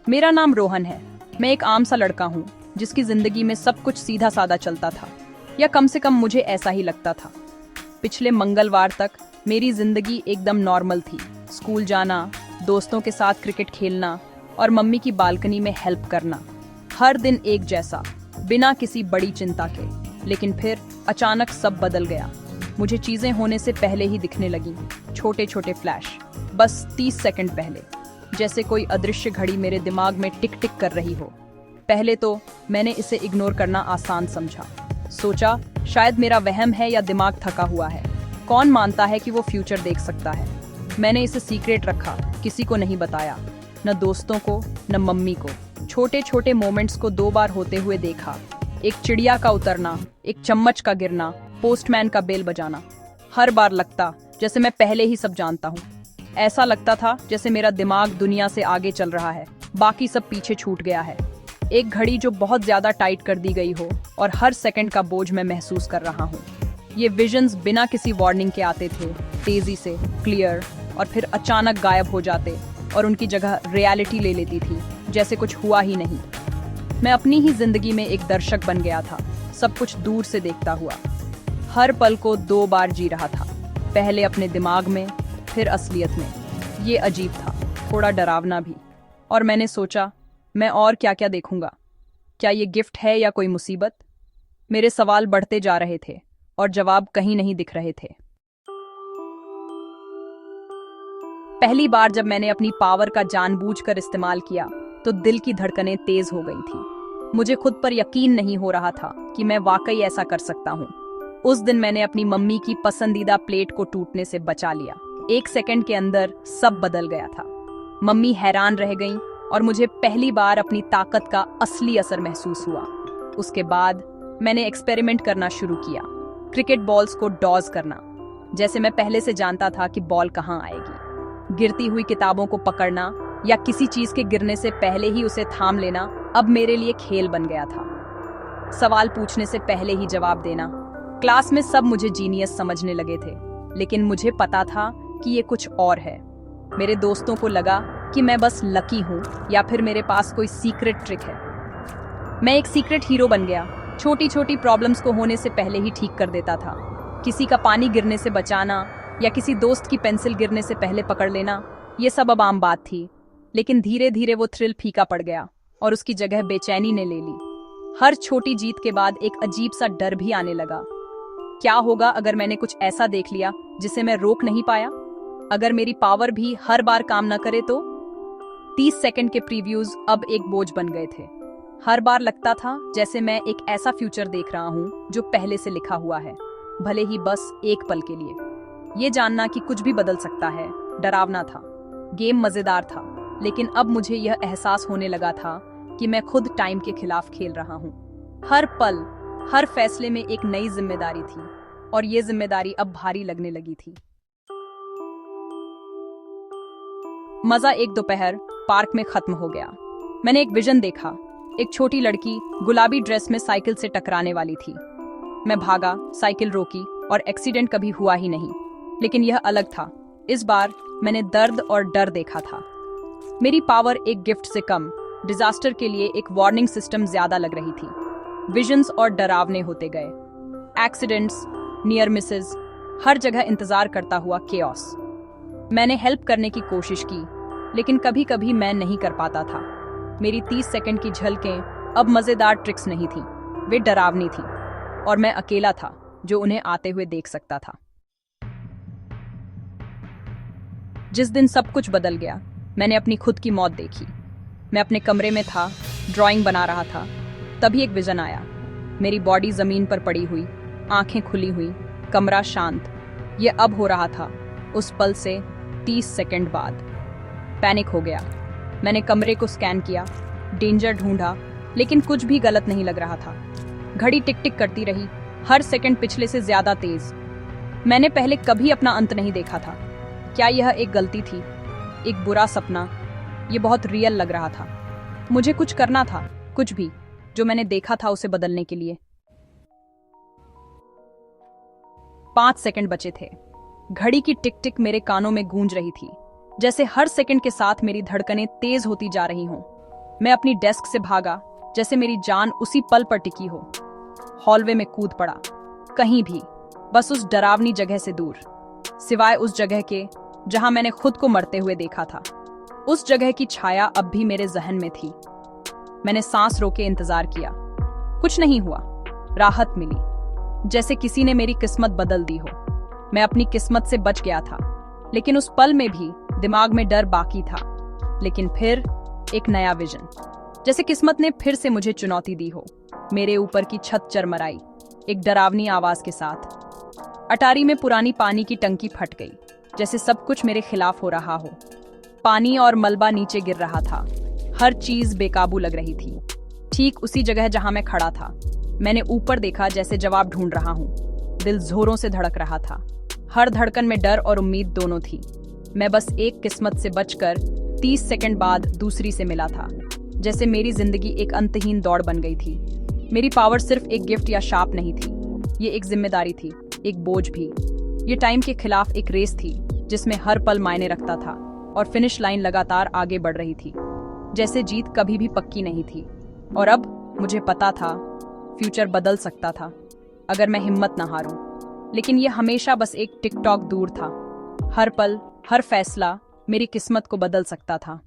मेरा नाम रोहन है। मैं एक आम सा लड़का हूँ जिसकी जिंदगी में सब कुछ सीधा साधा चलता था, या कम से कम मुझे ऐसा ही लगता था। पिछले मंगलवार तक मेरी जिंदगी एकदम नॉर्मल थी। स्कूल जाना, दोस्तों के साथ क्रिकेट खेलना और मम्मी की बालकनी में हेल्प करना, हर दिन एक जैसा, बिना किसी बड़ी चिंता के। लेकिन फिर अचानक सब बदल गया। मुझे चीजें होने से पहले ही दिखने लगी, छोटे छोटे फ्लैश, बस 30 सेकंड पहले, जैसे कोई अदृश्य घड़ी मेरे दिमाग में टिक टिक कर रही हो। पहले तो मैंने इसे इग्नोर करना आसान समझा। सोचा शायद मेरा वहम है या दिमाग थका हुआ है। कौन मानता है कि वो फ्यूचर देख सकता है। मैंने इसे सीक्रेट रखा, किसी को नहीं बताया, न दोस्तों को न मम्मी को। छोटे छोटे मोमेंट्स को 2 बार होते हुए देखा। एक चिड़िया का उतरना, एक चम्मच का गिरना, पोस्टमैन का बेल बजाना। हर बार लगता जैसे मैं पहले ही सब जानता हूँ। ऐसा लगता था जैसे मेरा दिमाग दुनिया से आगे चल रहा है, बाकी सब पीछे छूट गया है। एक घड़ी जो बहुत ज्यादा टाइट कर दी गई हो और हर सेकंड का बोझ मैं महसूस कर रहा हूँ। ये विजन्स बिना किसी वार्निंग के आते थे, तेजी से, क्लियर, और फिर अचानक गायब हो जाते और उनकी जगह रियलिटी ले लेती थी, जैसे कुछ हुआ ही नहीं। मैं अपनी ही जिंदगी में एक दर्शक बन गया था, सब कुछ दूर से देखता हुआ। हर पल को 2 बार जी रहा था, पहले अपने दिमाग में, फिर असलियत में। ये अजीब था, थोड़ा डरावना भी। और मैंने सोचा, मैं और क्या क्या देखूंगा? क्या ये गिफ्ट है या कोई मुसीबत? मेरे सवाल बढ़ते जा रहे थे और जवाब कहीं नहीं दिख रहे थे। पहली बार जब मैंने अपनी पावर का जानबूझकर इस्तेमाल किया तो दिल की धड़कनें तेज हो गई थी। मुझे खुद पर यकीन नहीं हो रहा था कि मैं वाकई ऐसा कर सकता हूँ। उस दिन मैंने अपनी मम्मी की पसंदीदा प्लेट को टूटने से बचा लिया। 1 सेकंड के अंदर सब बदल गया था। मम्मी हैरान रह गईं और मुझे पहली बार अपनी ताकत का असली असर महसूस हुआ। उसके बाद मैंने एक्सपेरिमेंट करना शुरू किया। क्रिकेट बॉल्स को डॉज करना, जैसे मैं पहले से जानता था कि बॉल कहाँ आएगी। गिरती हुई किताबों को पकड़ना या किसी चीज के गिरने से पहले ही उसे थाम लेना अब मेरे लिए खेल बन गया था। सवाल पूछने से पहले ही जवाब देना। क्लास में सब मुझे जीनियस समझने लगे थे, लेकिन मुझे पता था कि ये कुछ और है। मेरे दोस्तों को लगा कि मैं बस लकी हूँ या फिर मेरे पास कोई सीक्रेट ट्रिक है। मैं एक सीक्रेट हीरो बन गया। छोटी छोटी प्रॉब्लम्स को होने से पहले ही ठीक कर देता था। किसी का पानी गिरने से बचाना या किसी दोस्त की पेंसिल गिरने से पहले पकड़ लेना, ये सब अब आम बात थी। लेकिन धीरे धीरे वो थ्रिल फीका पड़ गया और उसकी जगह बेचैनी ने ले ली। हर छोटी जीत के बाद एक अजीब सा डर भी आने लगा। क्या होगा अगर मैंने कुछ ऐसा देख लिया जिसे मैं रोक नहीं पाया? अगर मेरी पावर भी हर बार काम न करे तो? 30 सेकंड के प्रीव्यूज अब एक बोझ बन गए थे। हर बार लगता था जैसे मैं एक ऐसा फ्यूचर देख रहा हूँ जो पहले से लिखा हुआ है, भले ही बस एक पल के लिए। ये जानना कि कुछ भी बदल सकता है डरावना था। गेम मजेदार था, लेकिन अब मुझे यह एहसास होने लगा था कि मैं खुद टाइम के खिलाफ खेल रहा हूँ। हर पल, हर फैसले में एक नई जिम्मेदारी थी, और ये जिम्मेदारी अब भारी लगने लगी थी। मजा एक दोपहर पार्क में खत्म हो गया। मैंने एक विजन देखा। एक छोटी लड़की गुलाबी ड्रेस में साइकिल से टकराने वाली थी। मैं भागा, साइकिल रोकी और एक्सीडेंट कभी हुआ ही नहीं। लेकिन यह अलग था। इस बार मैंने दर्द और डर देखा था। मेरी पावर एक गिफ्ट से कम, डिजास्टर के लिए एक वार्निंग सिस्टम ज्यादा लग रही थी। विजन्स और डरावने होते गए। एक्सीडेंट्स, नियर मिसेस, हर जगह इंतजार करता हुआ केओस। मैंने हेल्प करने की कोशिश की, लेकिन कभी कभी मैं नहीं कर पाता था। मेरी 30 सेकंड की झलकें अब मजेदार ट्रिक्स नहीं थी, वे डरावनी थी, और मैं अकेला था जो उन्हें आते हुए देख सकता था। जिस दिन सब कुछ बदल गया, मैंने अपनी खुद की मौत देखी। मैं अपने कमरे में था, ड्राइंग बना रहा था। तभी एक विजन आया। मेरी बॉडी जमीन पर पड़ी हुई, आंखें खुली हुई, कमरा शांत। ये अब हो रहा था, उस पल से 30 सेकंड बाद। पैनिक हो गया। मैंने कमरे को स्कैन किया, डेंजर ढूंढा, लेकिन कुछ भी गलत नहीं लग रहा था। घड़ी टिक टिक करती रही, हर सेकंड पिछले से ज्यादा तेज। मैंने पहले कभी अपना अंत नहीं देखा था। क्या यह एक गलती थी, एक बुरा सपना? ये बहुत रियल लग रहा था। मुझे कुछ करना था, कुछ भी, जो मैंने देखा था उसे बदलने के लिए। 5 सेकंड बचे थे। घड़ी की टिक टिक मेरे कानों में गूंज रही थी, जैसे हर सेकंड के साथ मेरी धड़कनें तेज होती जा रही हों। मैं अपनी डेस्क से भागा, जैसे मेरी जान उसी पल पर टिकी हो। हॉलवे में कूद पड़ा, कहीं भी, बस उस डरावनी जगह से दूर, सिवाय उस जगह के जहां मैंने खुद को मरते हुए देखा था। उस जगह की छाया अब भी मेरे जहन में थी। मैंने सांस रोके इंतजार किया। कुछ नहीं हुआ। राहत मिली, जैसे किसी ने मेरी किस्मत बदल दी हो। मैं अपनी किस्मत से बच गया था, लेकिन उस पल में भी दिमाग में डर बाकी था। लेकिन फिर एक नया विजन, जैसे किस्मत ने फिर से मुझे चुनौती दी हो। मेरे ऊपर की छत चरमराई, एक डरावनी आवाज के साथ। अटारी में पुरानी पानी की टंकी फट गई, जैसे सब कुछ मेरे खिलाफ हो रहा हो। पानी और मलबा नीचे गिर रहा था। हर चीज बेकाबू लग रही थी। ठीक उसी जगह जहां मैं खड़ा था, मैंने ऊपर देखा, जैसे जवाब ढूंढ रहा हूं। दिल जोरों से धड़क रहा था। हर धड़कन में डर और उम्मीद दोनों थी। मैं बस एक किस्मत से बचकर 30 सेकंड बाद दूसरी से मिला था। जैसे मेरी जिंदगी एक अंतहीन दौड़ बन गई थी। मेरी पावर सिर्फ एक गिफ्ट या शाप नहीं थी, ये एक जिम्मेदारी थी, एक बोझ भी। ये टाइम के खिलाफ एक रेस थी, जिसमें हर पल मायने रखता था और फिनिश लाइन लगातार आगे बढ़ रही थी, जैसे जीत कभी भी पक्की नहीं थी। और अब मुझे पता था, फ्यूचर बदल सकता था अगर मैं हिम्मत न हारूं। लेकिन ये हमेशा बस एक टिक टॉक दूर था। हर पल, हर फैसला मेरी किस्मत को बदल सकता था।